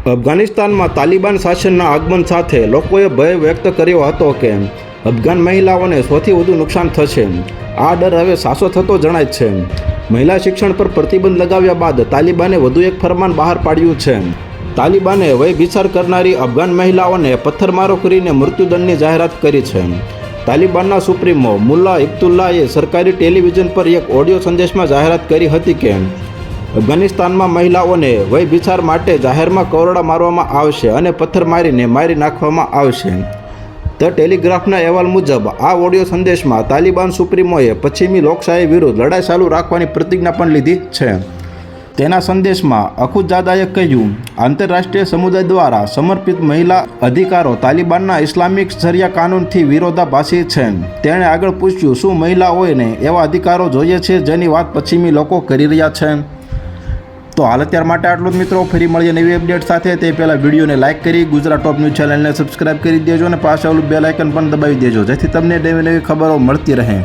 અફઘાનિસ્તાનમાં તાલિબાન શાસનના આગમન સાથે લોકોએ ભય વ્યક્ત કર્યો હતો કે અફઘાન મહિલાઓને સૌથી વધુ નુકસાન થશે. આ ડર હવે સાચો થતો જણાય છે. મહિલા શિક્ષણ પર પ્રતિબંધ લગાવ્યા બાદ તાલિબાને વધુ એક ફરમાન બહાર પાડ્યું છે. તાલિબાને વયભિચાર કરનારી અફઘાન મહિલાઓને પથ્થરમારો કરીને મૃત્યુદંડની જાહેરાત કરી છે. તાલિબાનના સુપ્રીમો મુલ્લા ઇબ્તુલ્લાએ સરકારી ટેલિવિઝન પર એક ઓડિયો સંદેશમાં જાહેરાત કરી હતી કે અફઘાનિસ્તાનમાં મહિલાઓને વયભિચાર માટે જાહેરમાં કરોડા મારવામાં આવશે અને પથ્થર મારીને મારી નાખવામાં આવશે. ધ ટેલિગ્રાફના અહેવાલ મુજબ આ ઓડિયો સંદેશમાં તાલિબાન સુપ્રીમોએ પશ્ચિમી લોકશાહી વિરુદ્ધ લડાઈ ચાલુ રાખવાની પ્રતિજ્ઞા પણ લીધી છે. તેના સંદેશમાં અખુજાદાએ કહ્યું, આંતરરાષ્ટ્રીય સમુદાય દ્વારા સમર્પિત મહિલા અધિકારો તાલિબાનના ઇસ્લામિક શરિયા કાનૂનથી વિરોધાભાસી છે. તેણે આગળ પૂછ્યું, શું મહિલાઓને એવા અધિકારો જોઈએ છે જેની વાત પશ્ચિમી લોકો કરી રહ્યા છે? તો હાલ અત્યાર માટે આટલું જ મિત્રો. ફરી મળીએ નવી અપડેટ સાથે. તે પહેલાં વિડીયોને લાઇક કરી ગુજરાત ટોપ ન્યૂઝ ચેનલને સબસ્ક્રાઇબ કરી દેજો અને પાછળ બેલ આઇકન પણ દબાવી દેજો, જેથી તમને નવી નવી ખબરો મળતી રહે.